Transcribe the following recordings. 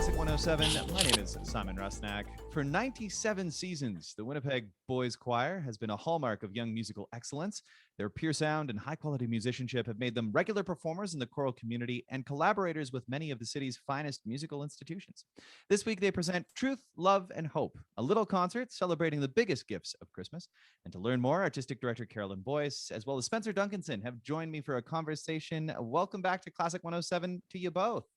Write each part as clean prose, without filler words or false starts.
Classic 107. My name is Simon Rusnak. For 97 seasons, the Winnipeg Boys Choir has been a hallmark of young musical excellence. Their pure sound and high-quality musicianship have made them regular performers in the choral community and collaborators with many of the city's finest musical institutions. This week, they present Truth, Love, and Hope, a little concert celebrating the biggest gifts of Christmas. And to learn more, Artistic Director Carolyn Boyce, as well as Spencer Duncanson, have joined me for a conversation. Welcome back to Classic 107 to you both.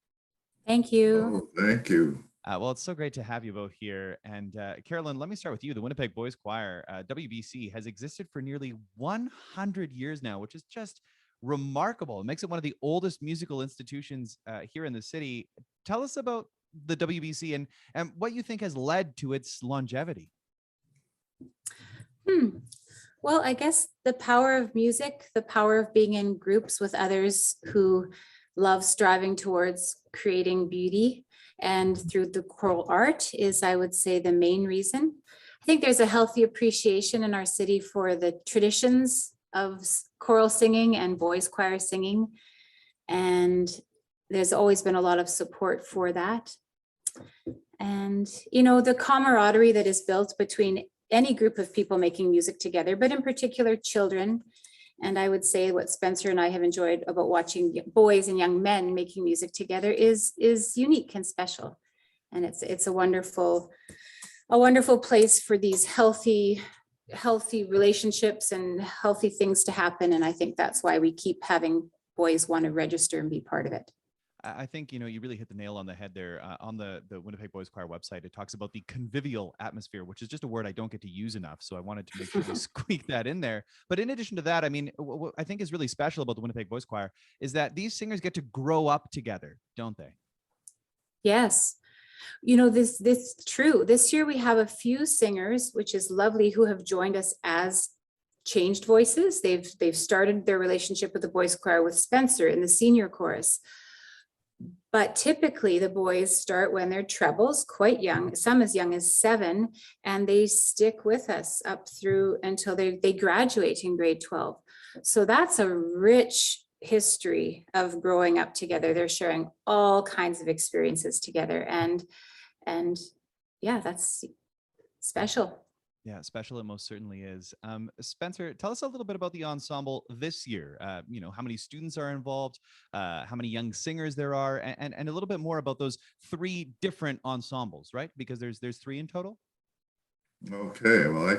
Thank you. Oh, thank you. Well, it's so great to have you both here. And Carolyn, let me start with you. The Winnipeg Boys Choir, WBC, has existed for nearly 100 years now, which is just remarkable. It makes it one of the oldest musical institutions here in the city. Tell us about the WBC and what you think has led to its longevity. Well, I guess the power of music, the power of being in groups with others who love striving towards creating beauty and through the choral art is, I would say, the main reason. I think there's a healthy appreciation in our city for the traditions of choral singing and boys choir singing. And there's always been a lot of support for that. And, you know, the camaraderie that is built between any group of people making music together, but in particular children. And I would say what Spencer and I have enjoyed about watching boys and young men making music together is unique and special. And it's a wonderful place for these healthy relationships and healthy things to happen. And I think that's why we keep having boys want to register and be part of it. I think, you know, you really hit the nail on the head there. On the Winnipeg Boys Choir website, it talks about the convivial atmosphere, which is just a word I don't get to use enough. So I wanted to make sure we squeak that in there. But in addition to that, I mean, what I think is really special about the Winnipeg Boys Choir is that these singers get to grow up together, don't they? Yes. You know, this true. This year we have a few singers, which is lovely, who have joined us as changed voices. They've started their relationship with the Boys Choir with Spencer in the senior chorus. But typically the boys start when they're trebles, quite young, some as young as 7, and they stick with us up through until they graduate in grade 12. So that's a rich history of growing up together. They're sharing all kinds of experiences together. And yeah, that's special. Yeah, special it most certainly is. Spencer, tell us a little bit about the ensemble this year. You know, how many students are involved, how many young singers there are, and a little bit more about those 3 different ensembles, right? Because there's 3 in total. Okay, well, I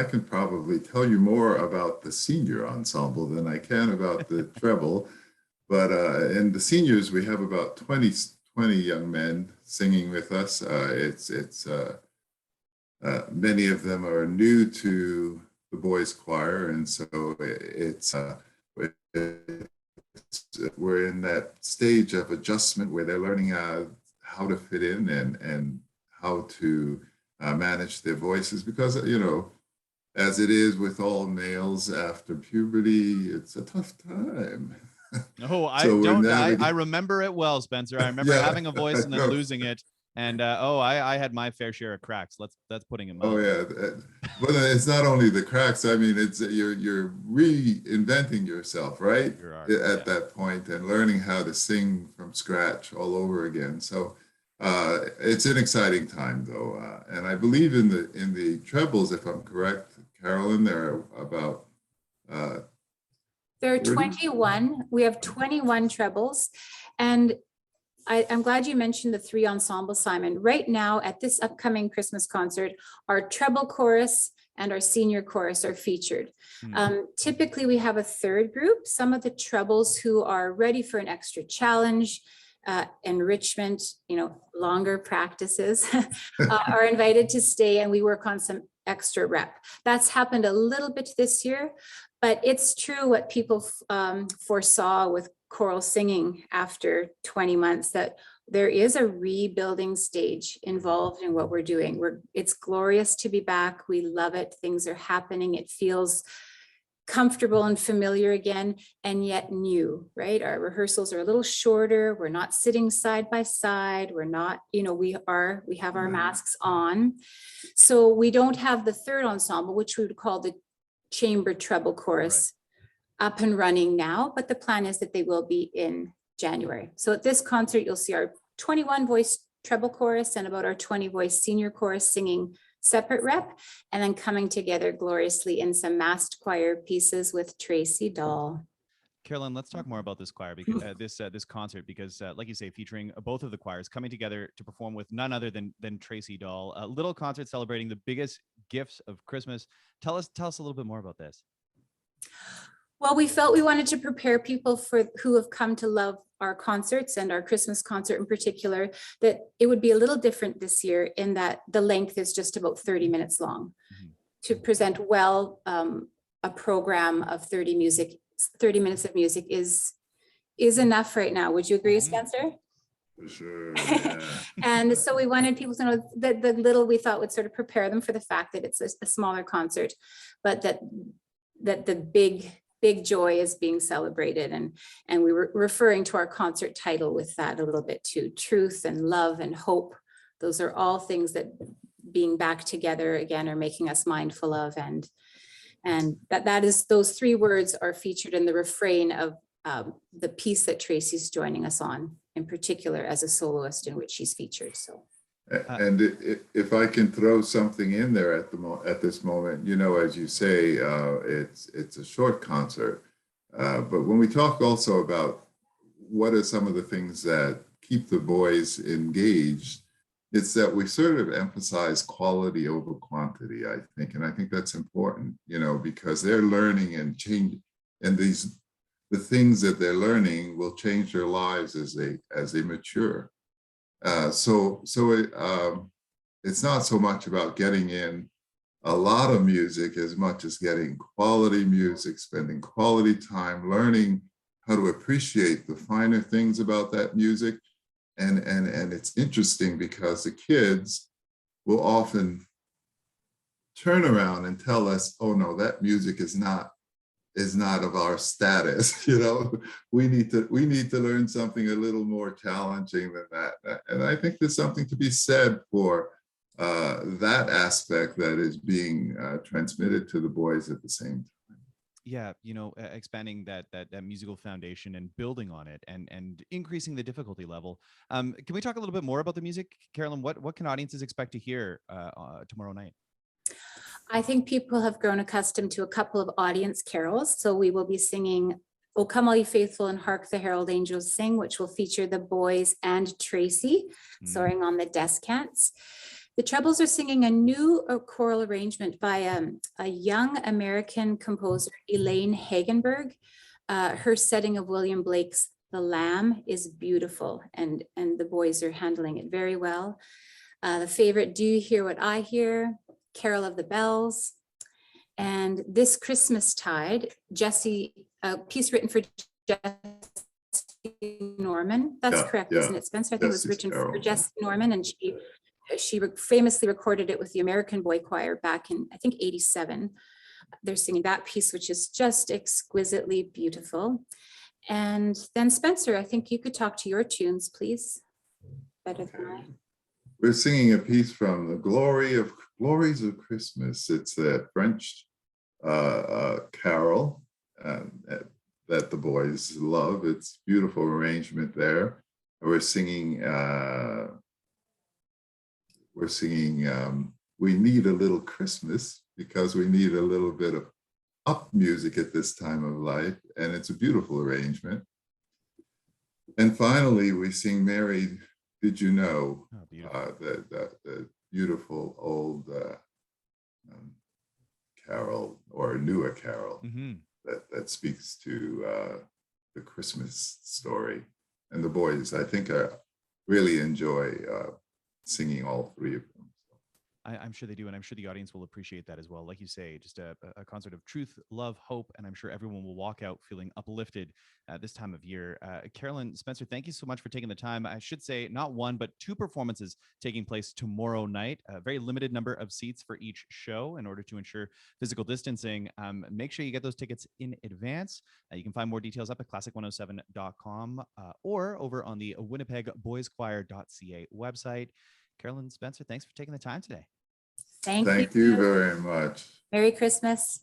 can probably tell you more about the senior ensemble than I can about the treble. But in the seniors, we have about 20 young men singing with us. Many of them are new to the boys choir, and so we're in that stage of adjustment where they're learning how to fit in and how to manage their voices, because, you know, as it is with all males after puberty, it's a tough time. Oh, I remember it well, Spencer. I remember having a voice and then losing it. And I had my fair share of cracks. That's putting him. Oh yeah, but it's not only the cracks. I mean, it's you're reinventing yourself, right? At that point, and learning how to sing from scratch all over again. So it's an exciting time, though, and I believe in the trebles, if I'm correct, Carolyn. There are about there are 21. We have 21 trebles, and I'm glad you mentioned the 3 ensembles, Simon. Right now at this upcoming Christmas concert, our treble chorus and our senior chorus are featured. Typically we have a 3rd group, some of the trebles who are ready for an extra challenge, enrichment, you know, longer practices are invited to stay, and we work on some extra rep. That's happened a little bit this year, but it's true what people foresaw with choral singing after 20 months, that there is a rebuilding stage involved in what we're doing. It's glorious to be back. We love it. Things are happening. It feels comfortable and familiar again, and yet new, right? Our rehearsals are a little shorter. We're not sitting side by side. We're not, you know, we have our masks on. So we don't have the 3rd ensemble, which we would call the chamber treble chorus, up and running now, but the plan is that they will be in January. So at this concert, you'll see our 21 voice treble chorus and about our 20 voice senior chorus singing separate rep, and then coming together gloriously in some massed choir pieces with Tracy Dahl. Carolyn, let's talk more about this choir, because this concert, because like you say, featuring both of the choirs coming together to perform with none other than Tracy Dahl. A little concert celebrating the biggest gifts of Christmas. Tell us a little bit more about this. Well, we felt we wanted to prepare people who have come to love our concerts and our Christmas concert in particular, that it would be a little different this year in that the length is just about 30 minutes long. Mm-hmm. To present well, a program of 30 minutes of music is enough right now. Would you agree, Spencer? For sure. Yeah. And so we wanted people to know that the little we thought would sort of prepare them for the fact that it's a smaller concert, but that the big joy is being celebrated. And we were referring to our concert title with that a little bit too. Truth and love and hope. Those are all things that being back together again are making us mindful of. And that is, those three words are featured in the refrain of the piece that Tracy's joining us on, in particular as a soloist in which she's featured. So. And if I can throw something in there at this moment, you know, as you say, it's a short concert, but when we talk also about what are some of the things that keep the boys engaged, it's that we sort of emphasize quality over quantity, I think, and I think that's important, you know, because they're learning and changing, and the things that they're learning will change their lives as they mature. So it's not so much about getting in a lot of music as much as getting quality music, spending quality time, learning how to appreciate the finer things about that music. And it's interesting because the kids will often turn around and tell us, oh no, that music is not of our status. You know, we need to learn something a little more challenging than that. And I think there's something to be said for that aspect that is being transmitted to the boys at the same time. Yeah, you know, expanding that musical foundation and building on it and increasing the difficulty level. Can we talk a little bit more about the music, Carolyn? What can audiences expect to hear tomorrow night? I think people have grown accustomed to a couple of audience carols. So we will be singing "O Come All Ye Faithful" and "Hark the Herald Angels Sing," which will feature the boys and Tracy soaring on the descants. The trebles are singing a new choral arrangement by a young American composer, Elaine Hagenberg. Her setting of William Blake's "The Lamb" is beautiful, and the boys are handling it very well. The favorite, "Do You Hear What I Hear?" "Carol of the Bells," and "This Christmas Tide," a piece written for Jessie Norman. That's correct, isn't it, Spencer? I think it was written for Jessie Norman, and she famously recorded it with the American Boy Choir back in, I think, '87. They're singing that piece, which is just exquisitely beautiful. And then Spencer, I think you could talk to your tunes, please. Better than I. We're singing a piece from the Glories of Christmas. It's a French carol that the boys love. It's a beautiful arrangement there. We're singing "We Need a Little Christmas" because we need a little bit of up music at this time of life, and it's a beautiful arrangement. And finally, we sing "Mary, Did You Know?" The beautiful old carol, or newer carol, that speaks to the Christmas story. And the boys, I think, really enjoy singing all three of them. I'm sure they do, and I'm sure the audience will appreciate that as well. Like you say, just a concert of truth, love, hope, and I'm sure everyone will walk out feeling uplifted this time of year. Carolyn, Spencer, thank you so much for taking the time. I should say not one, but two performances taking place tomorrow night. A very limited number of seats for each show in order to ensure physical distancing. Make sure you get those tickets in advance. You can find more details up at classic107.com or over on the Winnipeg Boys Choir.ca website. Carolyn, Spencer, thanks for taking the time today. Thank you very much. Merry Christmas.